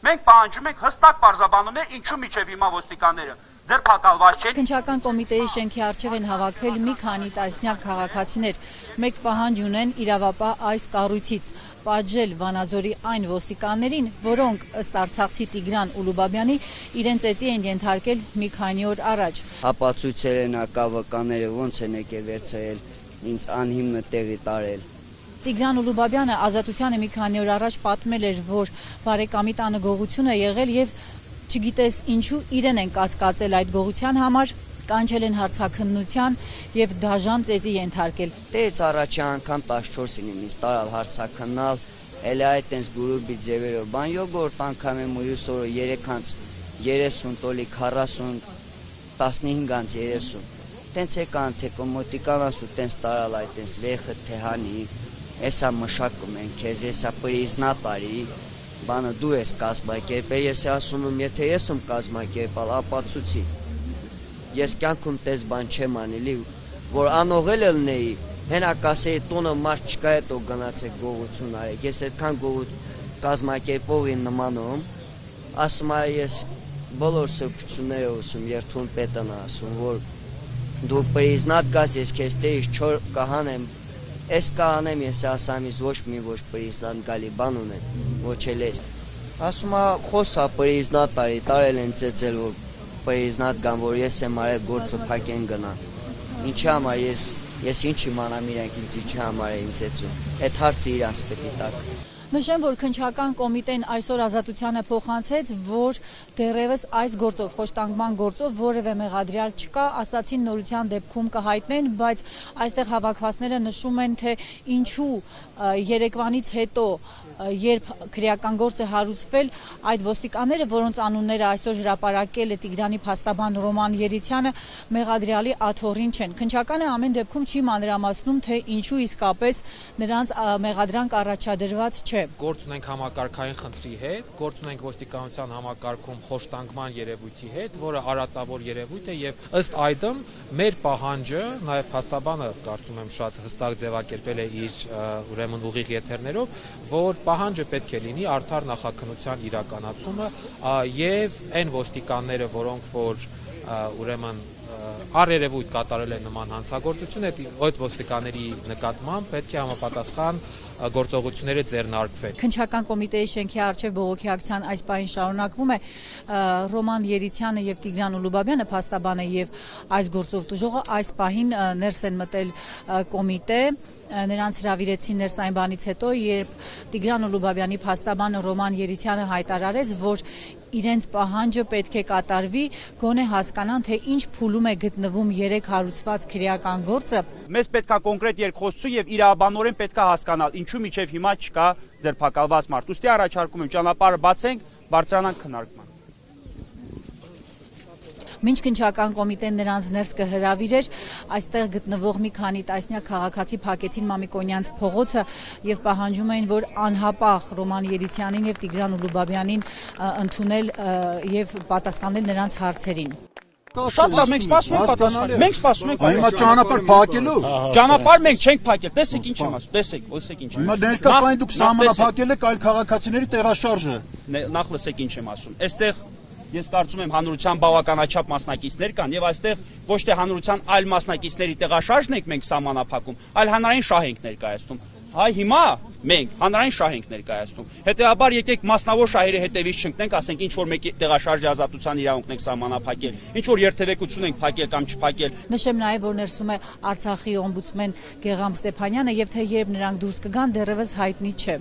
Մենք պահանջում ենք հստակ պարզաբանումներ, ինչու միջև հիմա ոստիկանները ձերբակալված չեն։ Քննչական կոմիտեի շենքի առջև են հավաքվել մի քանի տասնյակ քաղաքացիներ։ Մեկ պահանջ ունեն իրավապահ այս կառույցից՝ պատժել Վանաձորի այն ոստիկաններին, որոնք ըստ արցախցի Տիգրան Ուլուբաբյանի իրենց ծեծի են ենթարկել մի քանի օր առաջ։ Ապացույցել են ակավականները, ոնց են եկել վերցրել, ինձ անհիմնը տեղի տարել։ Տիգրան Ուլուբաբյանը Ազատությանը մի քանի օր առաջ պատմել էր, որ բարեկամի տանը գողություն է եղել եւ չգիտես ինչու իրեն են կասկածել այդ գողության համար, կանչել են հարցաքննության եւ դաժան ծեծի ենթարկել։ Դեից առաջի անգամ 14-ին ինձ տարալ հարցաքննալ, էլ այդ այնս գրուպի ձևերով, բան յոգորտ անգամ եմ մյուս օրը 3:30 տոլիկ 40 15:30 տենց եկան թե կոմոտիկան ասու տենց տարալ այդ այնս վեխը թե հանի, եսա մշակում են քեզ, եսա պրիզնա տարի, բանը դու ես կազմակերպել, ես ասում եմ, եթե ես եմ կազմակերպալ, ապացուցի։ Ես կյանքում տես բան չեմ անելի, որ անողել ելնեի, հենա կասեի տունը մարդ չկա հետո գնացեք գողություն արեք, ես այդքան կազմակերպողի նմանում, ասում ես բոլոր սրբությունները ուսում, երթուն պետն ասում, որ դու պրիզնատ գաս, ես քեզ տերից չոր կահանեմ, ես կահանեմ, ես ասամ ես ոչ մի ոչ պրիզնատ գալի բան ունեն, ոչ էլ ես։ Ասում խոսա պրիզնատ տարի, տարել են ծեծել, որ պրիզնատ գան, որ ես եմ արել գործը փակեն գնա։ Ինչի համար ես ինչ իմանամ իրանք ինձ ինչի համար էին ծեծում, այդ հարցը իրանց պետք է տակ։ Նշեմ, որ քննչական կոմիտեն այսօր Ազատությանը փոխանցեց, որ դեռևս այս գործով, խոշտանգման գործով որևէ մեղադրյալ չկա, ասացին նորության դեպքում կհայտնեն, բայց այստեղ հավաքվածները նշում են, թե ինչու երեկվանից հետո, երբ քրեական գործ է հարուցվել, այդ ոստիկանները, որոնց անունները այսօր հրապարակել է Տիգրանի փաստաբան Ռոման Երիցյանը, մեղադրյալի աթոռին չեն։ Քննչականը ամեն դեպքում չի մանրամասնում, թե ինչու իսկապես նրանց մեղադրանք առաջադրված չէ։ Գործ ունենք համակարգային խնդրի հետ, գործ ունենք ոստիկանության համակարգում խոշտանգման երևույթի հետ, որը արատավոր երևույթ է եւ ըստ այդմ մեր պահանջը, նաեւ փաստաբանը կարծում եմ շատ հստակ ձևակերպել է իր ուրեմն ուղիղ եթերներով, որ պահանջը պետք է լինի արդար նախաքննության իրականացումը եւ այն ոստիկանները, որոնք որ ուրեմն առերևույթ կատարել են նման հանցագործություն, այդ ոստիկանների նկատմամբ պետք է համապատասխան գործողությունները ձեռնարկվեն։ Քննչական կոմիտեի շենքի առջև բողոքի ակցիան այս պահին շարունակվում է։ Ռոման Երիցյանը եւ Տիգրան Ուլուբաբյանը փաստաբանը եւ այս գործով տուժողը այս պահին ներս են մտել կոմիտե։ Նրանց հրավիրեցին ներս այն բանից հետո, երբ Տիգրան Ուլուբաբյանի փաստաբանը Ռոման Երիցյանը հայտարարեց, որ իրենց պահանջը պետք է կատարվի, գոնե հասկանան, թե ինչ փուլում է գտնվում 3 հարուցված քրեական գործը։ Մեզ պետք է կոնկրետ երկխոսություն եւ իրավաբանորեն պետք է հասկանալ, ինչու միջև հիմա չկա ձերբակալված մարդ։ Ուստի առաջարկում եմ ճանապարհը բացենք, բարձրանանք քննարկման։ Մինչ քննչական կոմիտեն նրանց ներս կհրավիրեր, այստեղ գտնվող մի քանի տասնյակ քաղաքացի փակեցին Մամիկոնյանց փողոցը եւ պահանջում էին, որ անհապաղ Ռոման Երիցյանին եւ Տիգրան Ուլուբաբյանին ընդունել եւ պատասխանել նրանց հարցերին։ Շատ լավ, մենք սպասում ենք պատասխանը։ Մենք սպասում ենք։ Հիմա ճանապարհ փակելու։ Ճանապարհ մենք չենք փակել։ Տեսեք ինչ եմ ասում։ Տեսեք ինչ եմ ասում։ Հիմա ներկա պայն դուք սահմանափակել եք այլ քաղաքացիների տեղաշարժը։ Նախ լսեք ինչ եմ ասում։ Այստեղ ես կարծում եմ հանրության բավականաչափ մասնակիցներ կան եւ այստեղ ոչ թե հանրության այլ մասնակիցների տեղաշարժն ենք մենք սահմանափակում, այլ հանրային շահ ենք ներկայացնում։ Այ հիմա մենք հանրային շահ ենք ներկայացնում։ Հետեւաբար եկեք մասնավոր շահերի հետևից չընկնենք, ասենք ինչ որ մեկի տեղաշարժի ազատության իրավունքն ենք սահմանափակել, ինչ որ երթևեկություն ենք փակել կամ չփակել։ Նշեմ նաեւ, որ ներսում է Արցախի օմբուդսմեն Գեգամ Ստեփանյանը եւ թե երբ նրանք դուրս կգան դեռևս հայտնի չէ։